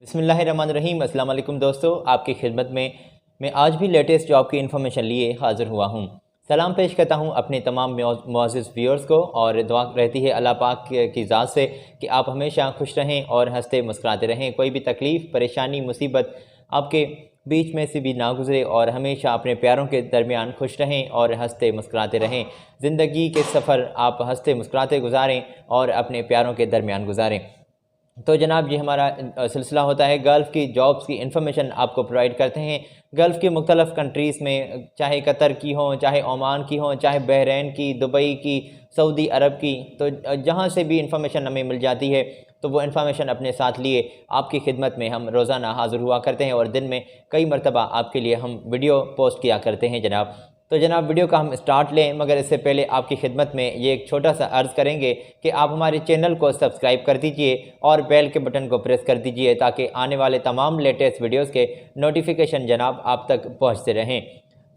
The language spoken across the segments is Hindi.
बिस्मिल्लाहिर्रहमानिर्रहीम। अस्सलाम वालेकुम दोस्तों, आपकी खिदमत में मैं आज भी लेटेस्ट जॉब की इन्फॉर्मेशन लिए हाज़िर हुआ हूँ। सलाम पेश करता हूँ अपने तमाम मुअज़्ज़िज़ व्यूअर्स को और दुआ रहती है अल्लाह पाक की ज़ात से कि आप हमेशा खुश रहें और हंसते मुस्कुराते रहें। कोई भी तकलीफ़, परेशानी, मुसीबत आपके बीच में से भी ना गुज़रे और हमेशा अपने प्यारों के दरमियान खुश रहें और हंसते मुस्कुराते रहें। ज़िंदगी के सफ़र आप हंसते मुस्कुराते गुजारें और अपने प्यारों के दरमियान गुजारें। तो जनाब ये हमारा सिलसिला होता है गल्फ़ की जॉब्स की इन्फॉर्मेशन आपको प्रोवाइड करते हैं। गल्फ़ की मुख्तलिफ़ कंट्रीज़ में, चाहे कतर की हों, चाहे ओमान की हों, चाहे बहरीन की, दुबई की, सऊदी अरब की, तो जहाँ से भी इन्फॉर्मेशन हमें मिल जाती है तो वो इन्फॉर्मेशन अपने साथ लिए आपकी खिदमत में हम रोज़ाना हाज़िर हुआ करते हैं और दिन में कई मरतबा आपके लिए हम वीडियो पोस्ट किया करते हैं जनाब। तो जनाब वीडियो का हम स्टार्ट लें, मगर इससे पहले आपकी खिदमत में ये एक छोटा सा अर्ज़ करेंगे कि आप हमारे चैनल को सब्सक्राइब कर दीजिए और बेल के बटन को प्रेस कर दीजिए ताकि आने वाले तमाम लेटेस्ट वीडियोस के नोटिफिकेशन जनाब आप तक पहुंचते रहें।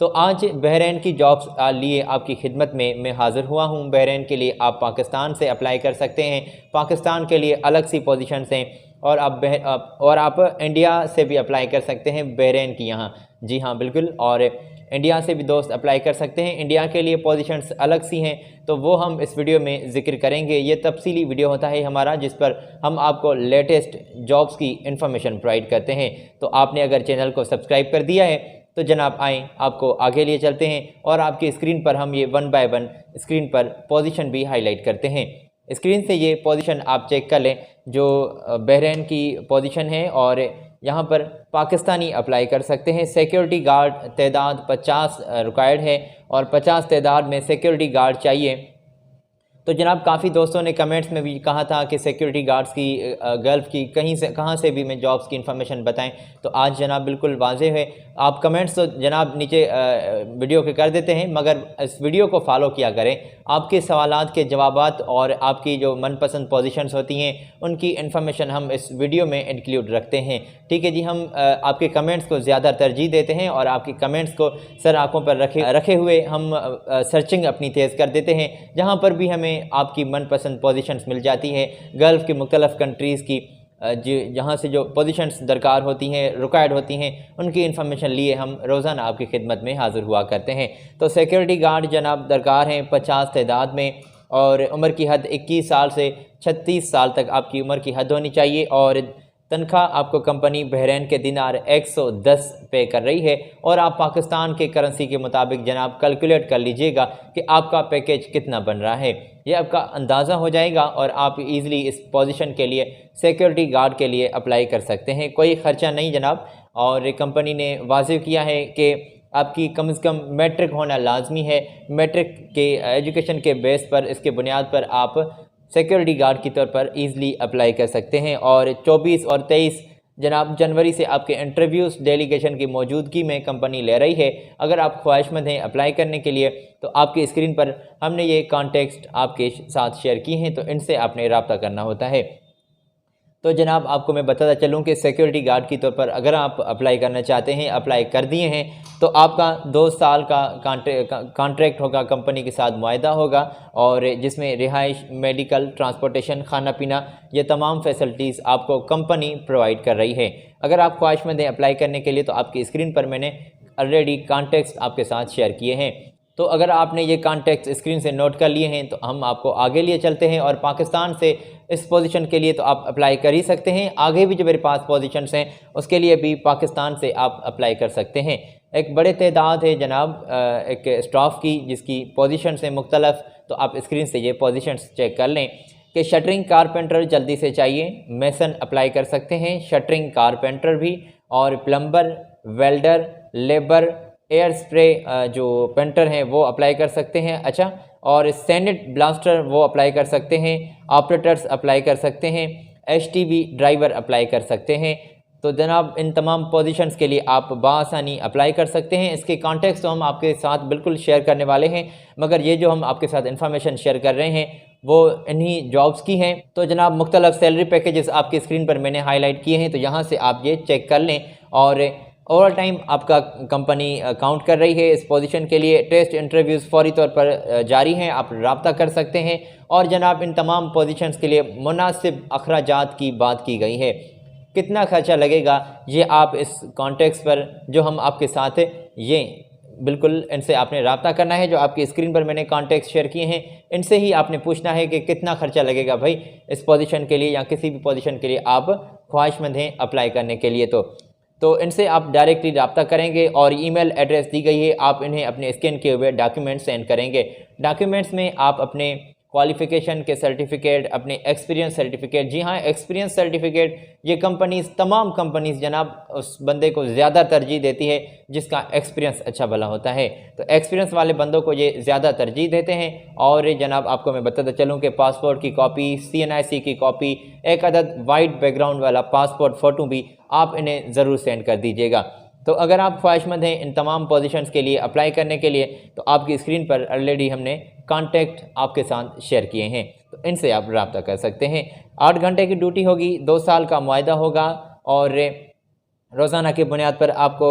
तो आज बहरीन की जॉब्स लिए आपकी खिदमत में मैं हाज़िर हुआ हूं। बहरीन के लिए आप पाकिस्तान से अप्लाई कर सकते हैं। पाकिस्तान के लिए अलग सी पोजीशंस हैं और आप इंडिया से भी अप्लाई कर सकते हैं बहरीन की यहाँ। जी हाँ बिल्कुल, और इंडिया से भी दोस्त अप्लाई कर सकते हैं। इंडिया के लिए पोजीशंस अलग सी हैं तो वो हम इस वीडियो में ज़िक्र करेंगे। ये तफसीली वीडियो होता है हमारा जिस पर हम आपको लेटेस्ट जॉब्स की इन्फॉर्मेशन प्रोवाइड करते हैं। तो आपने अगर चैनल को सब्सक्राइब कर दिया है तो जनाब आएँ आपको आगे लिए चलते हैं और आपकी स्क्रीन पर हम ये 1 बाय 1 स्क्रीन पर पोजीशन भी हाईलाइट करते हैं। स्क्रीन से ये पोजीशन आप चेक कर लें जो बहरीन की पोजीशन है और यहाँ पर पाकिस्तानी अप्लाई कर सकते हैं। सिक्योरिटी गार्ड तादाद 50 रिक्वायर्ड है और 50 तादाद में सिक्योरिटी गार्ड चाहिए। तो जनाब काफ़ी दोस्तों ने कमेंट्स में भी कहा था कि सिक्योरिटी गार्ड्स की गल्फ़ की कहाँ से भी मैं जॉब्स की इन्फॉर्मेशन बताएं। तो आज जनाब बिल्कुल वाज़ेह है। आप कमेंट्स तो जनाब नीचे वीडियो के कर देते हैं, मगर इस वीडियो को फॉलो किया करें। आपके सवालात के जवाबात और आपकी जो मनपसंद पोजीशंस होती हैं उनकी इन्फॉर्मेशन हम इस वीडियो में इंक्लूड रखते हैं। ठीक है जी, हम आपके कमेंट्स को ज़्यादा तरजीह देते हैं और आपके कमेंट्स को सर आँखों पर रखे हुए हम सर्चिंग अपनी तेज़ कर देते हैं। जहाँ पर भी हमें आपकी मनपसंद पोजीशंस मिल जाती है गल्फ़ की मुख्तलिफ़ कंट्रीज़ की, जहाँ से जो पोजीशंस दरकार होती हैं, रिक्वायर्ड होती हैं, उनकी इन्फॉर्मेशन लिए हम रोज़ाना आपकी खिदमत में हाज़िर हुआ करते हैं। तो सिक्योरिटी गार्ड जनाब दरकार हैं 50 तादाद में और उम्र की हद 21 साल से 36 साल तक आपकी उम्र की हद होनी चाहिए और तनख्वाह आपको कंपनी बहरीन के दिनार 110 पे कर रही है और आप पाकिस्तान के करेंसी के मुताबिक जनाब कैलकुलेट कर लीजिएगा कि आपका पैकेज कितना बन रहा है। ये आपका अंदाज़ा हो जाएगा और आप इजीली इस पोजीशन के लिए सिक्योरिटी गार्ड के लिए अप्लाई कर सकते हैं। कोई ख़र्चा नहीं जनाब, और कंपनी ने वाज़ेह किया है कि आपकी कम से कम मैट्रिक होना लाजमी है। मैट्रिक के एजुकेशन के बेस पर, इसके बुनियाद पर आप सिक्योरिटी गार्ड के तौर पर ईज़िली अप्लाई कर सकते हैं। और 24 और 23 जनाब जनवरी से आपके इंटरव्यूज़ डेलीगेशन की मौजूदगी में कंपनी ले रही है। अगर आप ख्वाहिशमंद हैं अप्लाई करने के लिए तो आपकी स्क्रीन पर हमने ये कॉन्टेक्स्ट आपके साथ शेयर किए हैं, तो इनसे आपने रब्ता करना होता है। तो जनाब आपको मैं बताता चलूँ कि सिक्योरिटी गार्ड के तौर पर अगर आप अप्लाई करना चाहते हैं, अप्लाई कर दिए हैं, तो आपका 2 साल का कॉन्ट्रैक्ट होगा, कंपनी के साथ मुआहदा होगा और जिसमें रिहाइश, मेडिकल, ट्रांसपोर्टेशन, खाना पीना, ये तमाम फैसिलिटीज़ आपको कंपनी प्रोवाइड कर रही है। अगर आप ख्वाहिशमंद हैं अप्लाई करने के लिए तो आपकी स्क्रीन पर मैंने ऑलरेडी कॉन्टेक्स्ट आपके साथ शेयर किए हैं। तो अगर आपने ये कॉन्टेक्ट स्क्रीन से नोट कर लिए हैं तो हम आपको आगे लिए चलते हैं और पाकिस्तान से इस पोजीशन के लिए तो आप अप्लाई कर ही सकते हैं। आगे भी जो मेरे पास पोजीशंस हैं उसके लिए भी पाकिस्तान से आप अप्लाई कर सकते हैं। एक बड़े तादाद है जनाब एक स्टाफ की जिसकी पोजीशंस हैं मुख्तलफ, तो आप स्क्रीन से ये पोजीशंस चेक कर लें कि शटरिंग कारपेंटर जल्दी से चाहिए, मेसन अप्लाई कर सकते हैं, शटरिंग कारपेंटर भी, और plumber, welder, labour, air spray जो पेंटर हैं वो अप्लाई कर सकते हैं। अच्छा, और सैनिट ब्लास्टर वो अप्लाई कर सकते हैं, ऑपरेटर्स अप्लाई कर सकते हैं, एचटीवी ड्राइवर अप्लाई कर सकते हैं। तो जनाब इन तमाम पोजीशंस के लिए आप बासानी अप्लाई कर सकते हैं। इसके कॉन्टेक्स्ट तो हम आपके साथ बिल्कुल शेयर करने वाले हैं, मगर ये जो हम आपके साथ इन्फॉर्मेशन शेयर कर रहे हैं वो इन्हीं जॉब्स की हैं। तो जनाब मुख्तलिफ सैलरी पैकेजेस आपकी स्क्रीन पर मैंने हाईलाइट किए हैं, तो यहाँ से आप ये चेक कर लें। और ओवर टाइम आपका कंपनी काउंट कर रही है इस पोजीशन के लिए। टेस्ट इंटरव्यूज़ फौरी तौर पर जारी हैं, आप रब्ता कर सकते हैं। और जनाब इन तमाम पोजीशंस के लिए मुनासिब अखराजात की बात की गई है कितना खर्चा लगेगा, ये आप इस कॉन्टेक्स्ट पर जो हम आपके साथ ये बिल्कुल इनसे आपने रब्ता करना है। जो आपकी स्क्रीन पर मैंने कॉन्टेक्ट शेयर किए हैं, इनसे ही आपने पूछना है कि कितना खर्चा लगेगा भाई इस पोजीशन के लिए या किसी भी पोजीशन के लिए आप ख्वाहिशमंद हैं अप्लाई करने के लिए। तो इनसे आप डायरेक्टली रब्ता करेंगे और ईमेल एड्रेस दी गई है, आप इन्हें अपने स्कैन किए हुए डॉक्यूमेंट्स सेंड करेंगे। डॉक्यूमेंट्स में आप अपने क्वालिफ़िकेशन के सर्टिफिकेट, अपने एक्सपीरियंस सर्टिफिकेट, जी हाँ एक्सपीरियंस सर्टिफिकेट, ये कंपनीज़ तमाम कंपनीज़ जनाब उस बंदे को ज़्यादा तरजीह देती है जिसका एक्सपीरियंस अच्छा भला होता है। तो एक्सपीरियंस वाले बंदों को ये ज़्यादा तरजीह देते हैं। और जनाब आपको मैं बताता चलूँ कि पासपोर्ट की कॉपी, CNIC की कॉपी, एक अदद वाइट बैकग्राउंड वाला पासपोर्ट फ़ोटो भी आप इन्हें ज़रूर सेंड कर दीजिएगा। तो अगर आप ख्वाहिशमंद हैं इन तमाम पोजीशंस के लिए अप्लाई करने के लिए, तो आपकी स्क्रीन पर ऑलरेडी हमने कॉन्टैक्ट आपके साथ शेयर किए हैं, तो इनसे आप रब्ता कर सकते हैं। 8 घंटे की ड्यूटी होगी, 2 साल का मुआहदा होगा और रोज़ाना की बुनियाद पर आपको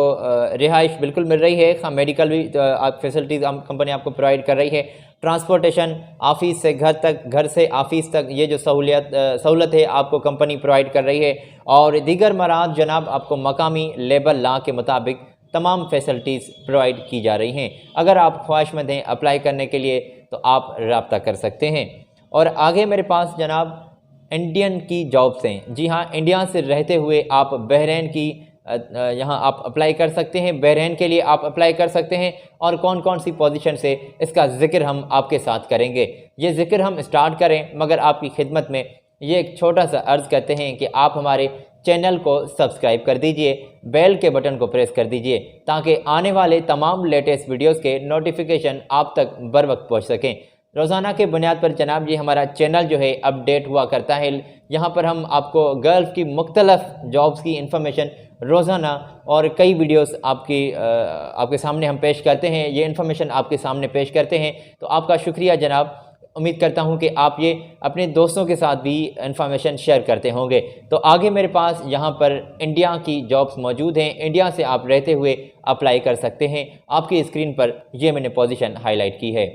रिहाइश बिल्कुल मिल रही है। हाँ, मेडिकल भी आप फैसिलिटीज़ कंपनी आपको प्रोवाइड कर रही है। ट्रांसपोर्टेशन ऑफ़िस से घर तक, घर से ऑफ़िस तक, ये जो सहूलत है आपको कंपनी प्रोवाइड कर रही है। और दीगर मराद जनाब आपको मकामी लेबर लॉ के मुताबिक तमाम फैसिलिटीज़ प्रोवाइड की जा रही हैं। अगर आप ख्वाहिशमंद हैं अप्लाई करने के लिए तो आप रब्ता कर सकते हैं। और आगे मेरे पास जनाब इंडियन की जॉब्स हैं। जी हाँ, इंडिया से रहते हुए आप बहरीन की यहाँ आप अप्लाई कर सकते हैं, बहरीन के लिए आप अप्लाई कर सकते हैं। और कौन कौन सी पोजीशन से इसका ज़िक्र हम आपके साथ करेंगे। ये ज़िक्र हम स्टार्ट करें मगर आपकी खिदमत में ये एक छोटा सा अर्ज़ करते हैं कि आप हमारे चैनल को सब्सक्राइब कर दीजिए, बेल के बटन को प्रेस कर दीजिए ताकि आने वाले तमाम लेटेस्ट वीडियोज़ के नोटिफिकेशन आप तक बर वक्त पहुँच सकें। रोज़ाना के बुनियाद पर जनाब ये हमारा चैनल जो है अपडेट हुआ करता है। यहाँ पर हम आपको गल्फ़ की मुख्तलिफ़ जॉब्स की इंफॉर्मेशन रोज़ाना और कई वीडियोस आपके सामने हम पेश करते हैं, ये इन्फॉर्मेशन आपके सामने पेश करते हैं। तो आपका शुक्रिया जनाब। उम्मीद करता हूँ कि आप ये अपने दोस्तों के साथ भी इन्फॉर्मेशन शेयर करते होंगे। तो आगे मेरे पास यहाँ पर इंडिया की जॉब्स मौजूद हैं, इंडिया से आप रहते हुए अप्लाई कर सकते हैं। आपकी स्क्रीन पर ये मैंने पोजीशन हाईलाइट की है।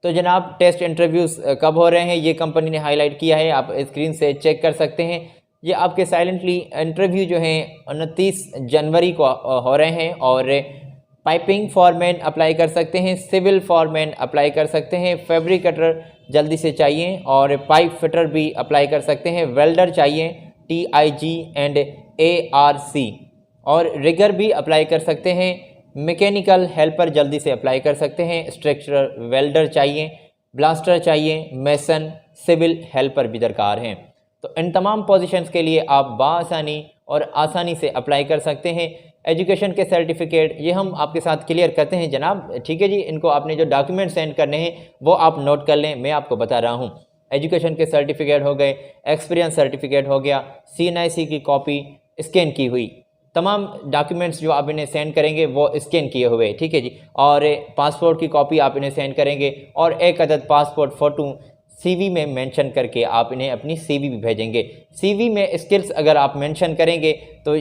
तो जनाब टेस्ट इंटरव्यूज़ कब हो रहे हैं ये कंपनी ने हाईलाइट किया है, आप स्क्रीन से चेक कर सकते हैं। ये आपके साइलेंटली इंटरव्यू जो हैं 29 जनवरी को हो रहे हैं। और पाइपिंग फॉरमैन अप्लाई कर सकते हैं, सिविल फॉरमैन अप्लाई कर सकते हैं, फैब्रिकेटर जल्दी से चाहिए और पाइप फिटर भी अप्लाई कर सकते हैं, वेल्डर चाहिए TIG एंड ARC, और रिगर भी अप्लाई कर सकते हैं, मैकेनिकल हेल्पर जल्दी से अप्लाई कर सकते हैं, स्ट्रक्चरल वेल्डर चाहिए, ब्लास्टर चाहिए, मेसन, सिविल हेल्पर भी दरकार हैं। तो इन तमाम पोजीशंस के लिए आप बाआसानी और आसानी से अप्लाई कर सकते हैं। एजुकेशन के सर्टिफिकेट ये हम आपके साथ क्लियर करते हैं जनाब, ठीक है जी। इनको आपने जो डॉक्यूमेंट सेंड करने हैं वो आप नोट कर लें, मैं आपको बता रहा हूँ। एजुकेशन के सर्टिफिकेट हो गए, एक्सपीरियंस सर्टिफिकेट हो गया, CNIC की कॉपी स्कैन की हुई, तमाम डॉक्यूमेंट्स जो आप इन्हें सेंड करेंगे वो स्कैन किए हुए, ठीक है जी। और पासपोर्ट की कॉपी आप इन्हें सेंड करेंगे और एक अदद पासपोर्ट फ़ोटो CV में मेंशन करके आप इन्हें अपनी CV भी भेजेंगे। CV में स्किल्स अगर आप मेंशन करेंगे तो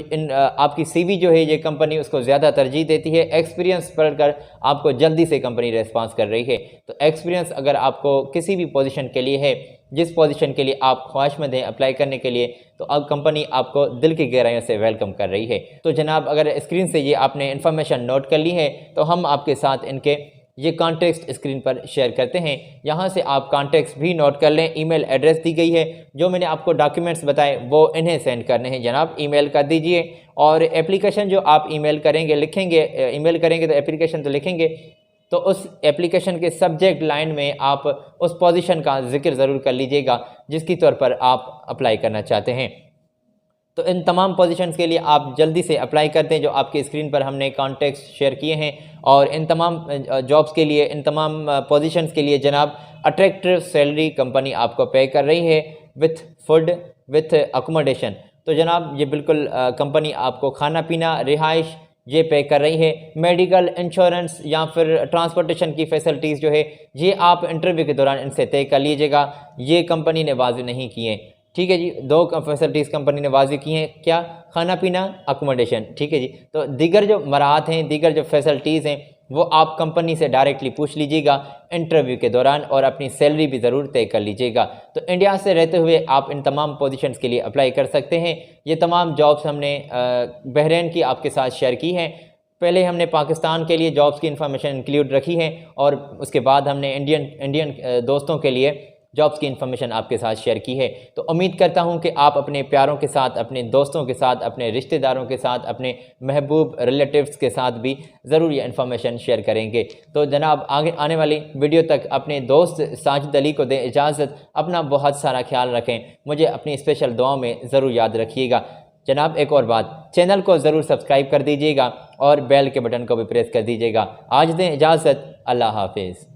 आपकी CV जो है ये कंपनी उसको ज़्यादा तरजीह देती है। एक्सपीरियंस पढ़कर आपको जल्दी से कंपनी रेस्पॉन्स कर रही है। तो एक्सपीरियंस अगर आपको किसी भी पोजीशन के लिए है, जिस पोजीशन के लिए आप ख्वाहिशमंद हैं अप्लाई करने के लिए, तो अब कंपनी आपको दिल की गहराइयों से वेलकम कर रही है। तो जनाब अगर स्क्रीन से ये आपने इन्फॉर्मेशन नोट कर ली है तो हम आपके साथ इनके ये कॉन्टेक्स्ट स्क्रीन पर शेयर करते हैं। यहाँ से आप कॉन्टेक्स्ट भी नोट कर लें। ईमेल एड्रेस दी गई है, जो मैंने आपको डॉक्यूमेंट्स बताए वो इन्हें सेंड करने हैं जनाब, ईमेल कर दीजिए। और एप्लीकेशन जो आप ईमेल करेंगे, लिखेंगे, ईमेल करेंगे तो एप्लीकेशन तो लिखेंगे, तो उस एप्लीकेशन के सब्जेक्ट लाइन में आप उस पोजीशन का जिक्र ज़रूर कर लीजिएगा जिसकी तौर पर आप अप्लाई करना चाहते हैं। तो इन तमाम पोजीशंस के लिए आप जल्दी से अप्लाई करते हैं जो आपकी स्क्रीन पर हमने कॉन्टेक्ट शेयर किए हैं। और इन तमाम जॉब्स के लिए, इन तमाम पोजीशंस के लिए जनाब अट्रैक्टिव सैलरी कंपनी आपको पे कर रही है विथ फूड, विथ अकोमोडेशन। तो जनाब ये बिल्कुल कंपनी आपको खाना पीना, रिहाइश ये पे कर रही है। मेडिकल, इंश्योरेंस या फिर ट्रांसपोर्टेशन की फैसिलिटीज़ जो है ये आप इंटरव्यू के दौरान इनसे तय कर लीजिएगा, ये कंपनी ने वाज़ेह नहीं किए, ठीक है जी। 2 फैसिलिटीज़ कंपनी ने वाज़ेह की हैं, क्या? खाना पीना, अकोमोडेशन, ठीक है जी। तो दीगर जो मराहत हैं, दीगर जो फैसिलिटीज़ हैं वो आप कंपनी से डायरेक्टली पूछ लीजिएगा इंटरव्यू के दौरान, और अपनी सैलरी भी ज़रूर तय कर लीजिएगा। तो इंडिया से रहते हुए आप इन तमाम पोजीशंस के लिए अप्लाई कर सकते हैं। ये तमाम जॉब्स हमने बहरीन की आपके साथ शेयर की हैं। पहले हमने पाकिस्तान के लिए जॉब्स की इन्फॉर्मेशन इंक्लूड रखी है, और उसके बाद हमने इंडियन दोस्तों के लिए जॉब्स की इन्फॉर्मेशन आपके साथ शेयर की है। तो उम्मीद करता हूं कि आप अपने प्यारों के साथ, अपने दोस्तों के साथ, अपने रिश्तेदारों के साथ, अपने महबूब रिलेटिव्स के साथ भी ज़रूर ये इन्फॉर्मेशन शेयर करेंगे। तो जनाब, आगे आने वाली वीडियो तक अपने दोस्त साजिद अली को दें इजाज़त। अपना बहुत सारा ख्याल रखें, मुझे अपनी स्पेशल दुआओं में ज़रूर याद रखिएगा। जनाब, एक और बात, चैनल को ज़रूर सब्सक्राइब कर दीजिएगा और बेल के बटन को भी प्रेस कर दीजिएगा। आज दें इजाज़त, अल्लाह हाफिज़।